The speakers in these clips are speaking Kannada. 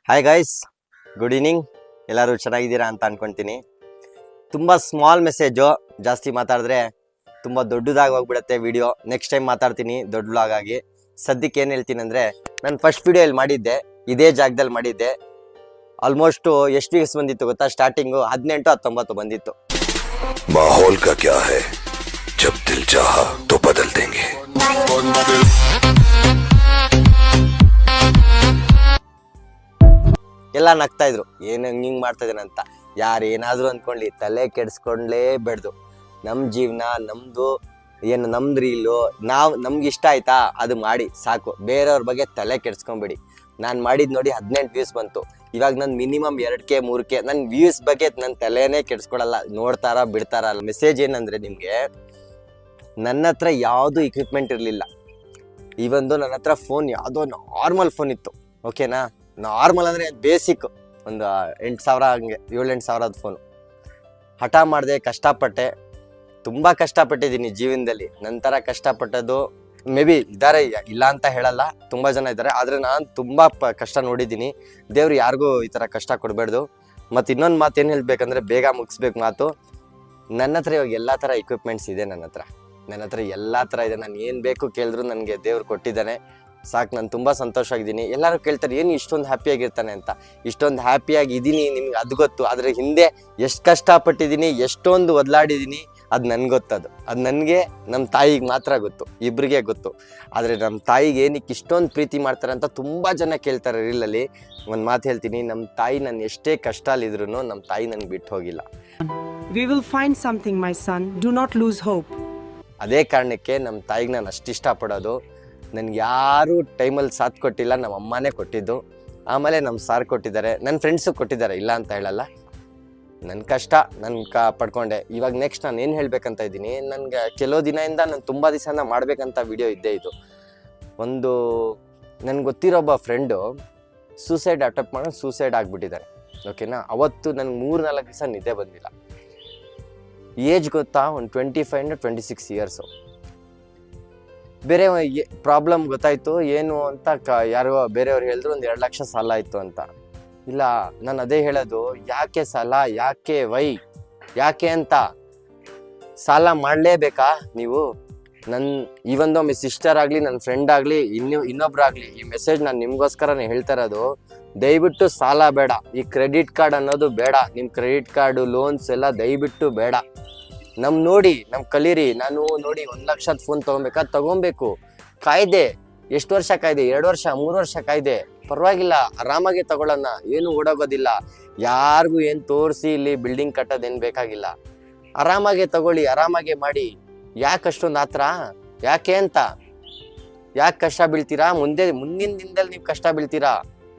Hi guys, good evening. ಎಲ್ಲರೂ ಚೆನ್ನಾಗಿದ್ದೀರಾ ಅಂತ ಅನ್ಕೊತೀನಿ. ತುಂಬ ಸ್ಮಾಲ್ ಮೆಸೇಜು, ಜಾಸ್ತಿ ಮಾತಾಡಿದ್ರೆ ತುಂಬ ದೊಡ್ಡದಾಗಿ ಹೋಗ್ಬಿಡುತ್ತೆ ವಿಡಿಯೋ. ನೆಕ್ಸ್ಟ್ ಟೈಮ್ ಮಾತಾಡ್ತೀನಿ ದೊಡ್ಡ ವ್ಲಾಗ್ ಆಗಿ. ಸದ್ಯಕ್ಕೆ ಏನು ಹೇಳ್ತೀನಿ ಅಂದರೆ, ನಾನು ಫಸ್ಟ್ ವಿಡಿಯೋ ಇಲ್ಲಿ ಮಾಡಿದ್ದೆ, ಇದೇ ಜಾಗದಲ್ಲಿ ಮಾಡಿದ್ದೆ. ಆಲ್ಮೋಸ್ಟು ಎಷ್ಟು ವ್ಯೂಸ್ ಬಂದಿತ್ತು ಗೊತ್ತಾ? ಸ್ಟಾರ್ಟಿಂಗು 18-19 ಬಂದಿತ್ತು. ಮಾಹೌಲ್ ಕಾ ಕ್ಯಾ ಹೈ, ಜಬ್ ದಿಲ್ ಚಾಹಾ ತೋ ಬದಲ್ ದೇಂಗೆ. ಎಲ್ಲ ನಗ್ತಾ ಇದ್ರು, ಏನು ಹಿಂಗೆ ಮಾಡ್ತಾ ಇದ್ದೇನೆ ಅಂತ. ಯಾರು ಏನಾದರೂ ಅಂದ್ಕೊಳ್ಳಿ, ತಲೆ ಕೆಡಿಸ್ಕೊಂಡ್ಲೇಬೇಡ್ದು. ನಮ್ಮ ಜೀವನ ನಮ್ಮದು, ಏನು ನಮ್ದು ರೀಲು, ನಮ್ಗೆ ಇಷ್ಟ ಆಯ್ತಾ ಅದು ಮಾಡಿ ಸಾಕು. ಬೇರೆಯವ್ರ ಬಗ್ಗೆ ತಲೆ ಕೆಡಿಸ್ಕೊಂಬೇಡಿ. ನಾನು ಮಾಡಿದ್ದು ನೋಡಿ 18 ವ್ಯೂಸ್ ಬಂತು. ಇವಾಗ ನಾನು ಮಿನಿಮಮ್ 2K 3K. ನನ್ನ ವ್ಯೂಸ್ ಬಗ್ಗೆ ನನ್ನ ತಲೆನೇ ಕೆಡಿಸ್ಕೊಳಲ್ಲ, ನೋಡ್ತಾರ ಬಿಡ್ತಾರ. ಮೆಸೇಜ್ ಏನಂದರೆ, ನಿಮಗೆ ನನ್ನ ಹತ್ರ ಯಾವುದು ಇಕ್ವಿಪ್ಮೆಂಟ್ ಇರಲಿಲ್ಲ. ಇವೊಂದು ನನ್ನ ಹತ್ರ ಫೋನ್ ಯಾವುದೋ ನಾರ್ಮಲ್ ಫೋನ್ ಇತ್ತು, ಓಕೆನಾ? ನಾರ್ಮಲ್ ಅಂದರೆ ಬೇಸಿಕ್, ಒಂದು 8,000 ಹಂಗೆ 7-8 ಸಾವಿರದ ಫೋನು. ಹಠ ಮಾಡಿದೆ, ಕಷ್ಟಪಟ್ಟೆ, ತುಂಬ ಕಷ್ಟಪಟ್ಟಿದ್ದೀನಿ ಜೀವನದಲ್ಲಿ. ನಂತರ ಕಷ್ಟಪಟ್ಟದ್ದು ಮೇ ಬಿ ಇದ್ದಾರೆ, ಇಲ್ಲ ಅಂತ ಹೇಳಲ್ಲ, ತುಂಬ ಜನ ಇದ್ದಾರೆ. ಆದರೆ ನಾನು ತುಂಬ ಕಷ್ಟ ನೋಡಿದ್ದೀನಿ. ದೇವ್ರು ಯಾರಿಗೂ ಈ ಥರ ಕಷ್ಟ ಕೊಡಬೇಡ್ದು. ಮತ್ತು ಇನ್ನೊಂದು ಮಾತು ಏನು ಹೇಳ್ಬೇಕಂದ್ರೆ, ಬೇಗ ಮುಗಿಸ್ಬೇಕು ಮಾತು. ನನ್ನ ಹತ್ರ ಇವಾಗ ಎಲ್ಲ ಥರ ಇಕ್ವಿಪ್ಮೆಂಟ್ಸ್ ಇದೆ. ನನ್ನ ಹತ್ರ ಎಲ್ಲ ಥರ ಇದೆ. ನಾನು ಏನು ಬೇಕು ಕೇಳಿದ್ರು ನನಗೆ ದೇವ್ರು ಕೊಟ್ಟಿದ್ದಾನೆ. ಸಾಕು, ನಾನು ತುಂಬ ಸಂತೋಷವಾಗಿದ್ದೀನಿ. ಎಲ್ಲರೂ ಕೇಳ್ತಾರೆ, ಏನು ಇಷ್ಟೊಂದು ಹ್ಯಾಪಿಯಾಗಿರ್ತಾನೆ ಅಂತ. ಇಷ್ಟೊಂದು ಹ್ಯಾಪಿಯಾಗಿದ್ದೀನಿ, ನಿಮ್ಗೆ ಅದು ಗೊತ್ತು. ಆದರೆ ಹಿಂದೆ ಎಷ್ಟು ಕಷ್ಟಪಟ್ಟಿದ್ದೀನಿ, ಎಷ್ಟೊಂದು ಒದ್ಲಾಡಿದ್ದೀನಿ, ಅದು ನನಗೆ ಗೊತ್ತದು. ಅದು ನನಗೆ, ನಮ್ಮ ತಾಯಿಗೆ ಮಾತ್ರ ಗೊತ್ತು, ಇಬ್ಬರಿಗೆ ಗೊತ್ತು. ಆದರೆ ನಮ್ಮ ತಾಯಿಗೆ ಏನಕ್ಕೆ ಇಷ್ಟೊಂದು ಪ್ರೀತಿ ಮಾಡ್ತಾರೆ ಅಂತ ತುಂಬ ಜನ ಕೇಳ್ತಾರೆ ರೀಲಲ್ಲಿ. ಒಂದು ಮಾತು ಹೇಳ್ತೀನಿ, ನಮ್ಮ ತಾಯಿ ನಾನು ಎಷ್ಟೇ ಕಷ್ಟ ಅಲ್ಲಿದ್ರು ನಮ್ಮ ತಾಯಿ ನನಗೆ ಬಿಟ್ಟು ಹೋಗಿಲ್ಲ. We will find something, my son. Do not lose hope. ಅದೇ ಕಾರಣಕ್ಕೆ ನಮ್ಮ ತಾಯಿಗೆ ನಾನು ಅಷ್ಟು ಇಷ್ಟಪಡೋದು. ನನಗೆ ಯಾರೂ ಟೈಮಲ್ಲಿ ಸಾಥ್ ಕೊಟ್ಟಿಲ್ಲ, ನಮ್ಮ ಅಮ್ಮನೇ ಕೊಟ್ಟಿದ್ದು. ಆಮೇಲೆ ನಮ್ಮ ಸಾರ್ ಕೊಟ್ಟಿದ್ದಾರೆ, ನನ್ನ ಫ್ರೆಂಡ್ಸು ಕೊಟ್ಟಿದ್ದಾರೆ, ಇಲ್ಲ ಅಂತ ಹೇಳಲ್ಲ. ನನ್ನ ಕಷ್ಟ ನಾನು ಪಡ್ಕೊಂಡೆ. ಇವಾಗ ನೆಕ್ಸ್ಟ್ ನಾನು ಏನು ಹೇಳಬೇಕಂತ ಇದ್ದೀನಿ, ನನಗೆ ಕೆಲವು ದಿನದಿಂದ ನಾನು ತುಂಬ ದಿವಸನ ಮಾಡಬೇಕಂತ ವಿಡಿಯೋ ಇದ್ದೇ ಇದು. ಒಂದು ನನಗೆ ಗೊತ್ತಿರೋ ಒಬ್ಬ ಫ್ರೆಂಡು ಸೂಸೈಡ್ ಅಟೆಂಪ್ಟ್ ಮಾಡೋದು, ಸೂಸೈಡ್ ಆಗಿಬಿಟ್ಟಿದ್ದಾರೆ, ಓಕೆನಾ? ಅವತ್ತು ನನಗೆ 3-4 ದಿವಸ ನಿದ್ದೆ ಬಂದಿಲ್ಲ. ಏಜ್ ಗೊತ್ತಾ? ಒಂದು 25-26 ಇಯರ್ಸು. ಬೇರೆ ಪ್ರಾಬ್ಲಮ್ ಗೊತ್ತಾಯಿತು ಏನು ಅಂತ, ಯಾರೋ ಬೇರೆಯವ್ರು ಹೇಳಿದ್ರು, ಒಂದು 2 ಲಕ್ಷ ಸಾಲ ಆಯಿತು ಅಂತ. ಇಲ್ಲ, ನಾನು ಅದೇ ಹೇಳೋದು, ಯಾಕೆ ಸಾಲ, ಯಾಕೆ ಅಂತ. ಸಾಲ ಮಾಡಲೇಬೇಕಾ ನೀವು? ಇವೊಂದೊಮ್ಮೆ ಸಿಸ್ಟರ್ ಆಗಲಿ, ನನ್ನ ಫ್ರೆಂಡ್ ಆಗಲಿ, ಇನ್ನೊಬ್ರಾಗಲಿ, ಈ ಮೆಸೇಜ್ ನಾನು ನಿಮಗೋಸ್ಕರನೇ ಹೇಳ್ತಾ ಇರೋದು. ದಯವಿಟ್ಟು ಸಾಲ ಬೇಡ. ಈ ಕ್ರೆಡಿಟ್ ಕಾರ್ಡ್ ಅನ್ನೋದು ಬೇಡ. ನಿಮ್ಮ ಕ್ರೆಡಿಟ್ ಕಾರ್ಡು, ಲೋನ್ಸ್ ಎಲ್ಲ ದಯವಿಟ್ಟು ಬೇಡ. ನೋಡಿ ಕಲೀರಿ. ನಾನು ನೋಡಿ 1 ಲಕ್ಷದ ಫೋನ್ ತಗೊಬೇಕು. ಕಾಯ್ದೆ ಎಷ್ಟು ವರ್ಷ ಕಾಯ್ದೆ? 2 ವರ್ಷ 3 ವರ್ಷ ಕಾಯ್ದೆ, ಪರವಾಗಿಲ್ಲ, ಆರಾಮಾಗೆ ತಗೊಳ್ಳೋಣ, ಏನು ಓಡೋಗೋದಿಲ್ಲ. ಯಾರಿಗೂ ಏನು ತೋರಿಸಿ ಇಲ್ಲಿ ಬಿಲ್ಡಿಂಗ್ ಕಟ್ಟೋದೇನು ಬೇಕಾಗಿಲ್ಲ. ಆರಾಮಾಗೆ ತಗೊಳ್ಳಿ, ಆರಾಮಾಗೆ ಮಾಡಿ. ಯಾಕೆ ಅಷ್ಟೊಂದು ಆತ್ರ? ಯಾಕೆ ಅಂತ? ಯಾಕೆ ಕಷ್ಟ ಬೀಳ್ತೀರಾ? ಮುಂದಿನ ದಿನದಲ್ಲಿ ನೀವು ಕಷ್ಟ ಬೀಳ್ತೀರಾ.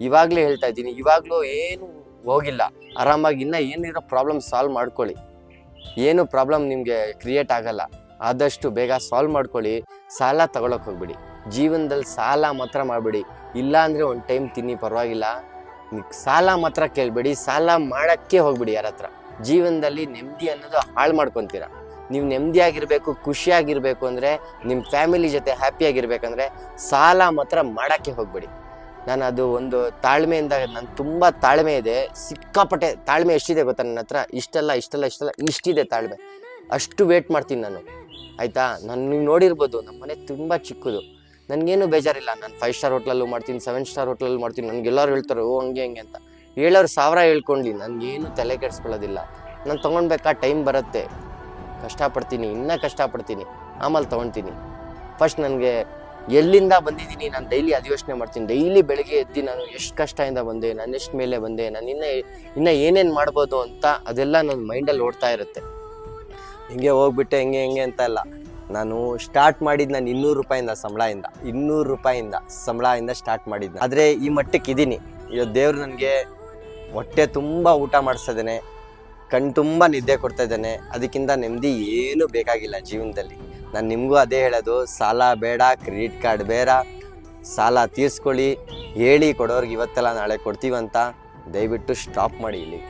ಇವಾಗಲೇ ಹೇಳ್ತಾ ಇದ್ದೀನಿ, ಇವಾಗಲೂ ಏನು ಹೋಗಿಲ್ಲ, ಆರಾಮಾಗಿ ಇನ್ನೂ ಏನಿರೋ ಪ್ರಾಬ್ಲಮ್ ಸಾಲ್ವ್ ಮಾಡ್ಕೊಳ್ಳಿ. ಏನು ಪ್ರಾಬ್ಲಮ್ ನಿಮಗೆ ಕ್ರಿಯೇಟ್ ಆಗಲ್ಲ. ಆದಷ್ಟು ಬೇಗ ಸಾಲ್ವ್ ಮಾಡ್ಕೊಳ್ಳಿ. ಸಾಲ ತಗೊಳಕ್ಕೆ ಹೋಗ್ಬಿಡಿ. ಜೀವನದಲ್ಲಿ ಸಾಲ ಮಾತ್ರ ಮಾಡಬೇಡಿ. ಇಲ್ಲ ಅಂದರೆ ಒಂದು ಟೈಮ್ ತಿನ್ನಿ, ಪರವಾಗಿಲ್ಲ. ಸಾಲ ಮಾತ್ರ ಕೇಳಬೇಡಿ, ಸಾಲ ಮಾಡೋಕ್ಕೆ ಹೋಗ್ಬಿಡಿ ಯಾರ ಹತ್ರ. ಜೀವನದಲ್ಲಿ ನೆಮ್ಮದಿ ಅನ್ನೋದು ಹಾಳು ಮಾಡ್ಕೊತೀರ. ನೀವು ನೆಮ್ಮದಿಯಾಗಿರಬೇಕು, ಖುಷಿಯಾಗಿರಬೇಕು ಅಂದರೆ, ನಿಮ್ಮ ಫ್ಯಾಮಿಲಿ ಜೊತೆ ಹ್ಯಾಪಿಯಾಗಿರ್ಬೇಕಂದ್ರೆ ಸಾಲ ಮಾತ್ರ ಮಾಡೋಕ್ಕೆ ಹೋಗ್ಬೇಡಿ. ನಾನು ಅದು ಒಂದು ತಾಳ್ಮೆಯಿಂದ, ನಾನು ತುಂಬ ತಾಳ್ಮೆ ಇದೆ, ಸಿಕ್ಕಾಪಟ್ಟೆ ತಾಳ್ಮೆ. ಎಷ್ಟಿದೆ ಗೊತ್ತಾ ನನ್ನ ಹತ್ರ? ಇಷ್ಟಿದೆ ತಾಳ್ಮೆ. ಅಷ್ಟು ವೇಟ್ ಮಾಡ್ತೀನಿ ನಾನು, ಆಯಿತಾ? ನೀವು ನೋಡಿರ್ಬೋದು, ನಮ್ಮ ಮನೆ ತುಂಬ ಚಿಕ್ಕದು. ನನಗೇನು ಬೇಜಾರಿಲ್ಲ. ನಾನು 5 ಸ್ಟಾರ್ ಹೋಟ್ಲಲ್ಲೂ ಮಾಡ್ತೀನಿ, 7 ಸ್ಟಾರ್ ಹೋಟ್ಲಲ್ಲೂ ಮಾಡ್ತೀನಿ. ನನಗೆಲ್ಲರೂ ಹೇಳ್ತಾರೆ, ಓ ಹಂಗೆ ಅಂತ. ಹೇಳೋರು 1000 ಹೇಳ್ಕೊಳ್ಳಿ, ನನಗೇನು ತಲೆ ಕೆಡಿಸ್ಕೊಳ್ಳೋದಿಲ್ಲ. ನಾನು ತೊಗೊಳ್ಬೇಕಾ? ಟೈಮ್ ಬರುತ್ತೆ, ಕಷ್ಟಪಡ್ತೀನಿ, ಇನ್ನೂ ಕಷ್ಟಪಡ್ತೀನಿ, ಆಮೇಲೆ ತೊಗೊಳ್ತೀನಿ. ಫಸ್ಟ್ ನನಗೆ ಎಲ್ಲಿಂದ ಬಂದಿದ್ದೀನಿ, ನಾನು ಡೈಲಿ ಅದು ಯೋಚನೆ ಮಾಡ್ತೀನಿ. ಡೈಲಿ ಬೆಳಗ್ಗೆ ಎದ್ದು ನಾನು ಎಷ್ಟು ಕಷ್ಟದಿಂದ ಬಂದೆ, ನಾನು ಎಷ್ಟು ಮೇಲೆ ಬಂದೆ, ನಾನು ಇನ್ನೂ ಏನೇನು ಮಾಡ್ಬೋದು ಅಂತ, ಅದೆಲ್ಲ ನನ್ನ ಮೈಂಡಲ್ಲಿ ಓಡ್ತಾ ಇರುತ್ತೆ. ಹಿಂಗೆ ಹೋಗ್ಬಿಟ್ಟೆ ಹೆಂಗೆ ಅಂತ ಅಲ್ಲ. ನಾನು ಸ್ಟಾರ್ಟ್ ಮಾಡಿದ್ದು ನಾನು 200 ರೂಪಾಯಿಂದ ಸಂಬಳದಿಂದ ಸ್ಟಾರ್ಟ್ ಮಾಡಿದ್ದೆ. ಆದರೆ ಈ ಮಟ್ಟಕ್ಕೆ ಇದ್ದೀನಿ. ಇವತ್ತು ದೇವ್ರು ನನಗೆ ಹೊಟ್ಟೆ ತುಂಬ ಊಟ ಮಾಡಿಸ್ತಿದ್ದಾನೆ, ಕಣ್ಣು ತುಂಬ ನಿದ್ದೆ ಕೊಡ್ತಾ ಇದ್ದಾನೆ. ಅದಕ್ಕಿಂತ ನೆಮ್ಮದಿ ಏನೂ ಬೇಕಾಗಿಲ್ಲ ಜೀವನದಲ್ಲಿ. ನಾನು ನಿಮಗೂ ಅದೇ ಹೇಳೋದು, ಸಾಲ ಬೇಡ, ಕ್ರೆಡಿಟ್ ಕಾರ್ಡ್ ಬೇಡ. ಸಾಲ ತೀರಿಸ್ಕೊಳ್ಳಿ, ಹೇಳಿ ಕೊಡೋರ್ಗೆ ಇವತ್ತೆಲ್ಲ ನಾಳೆ ಕೊಡ್ತೀವಂತ. ದಯವಿಟ್ಟು ಸ್ಟಾಪ್ ಮಾಡಿ ಇಲ್ಲಿ.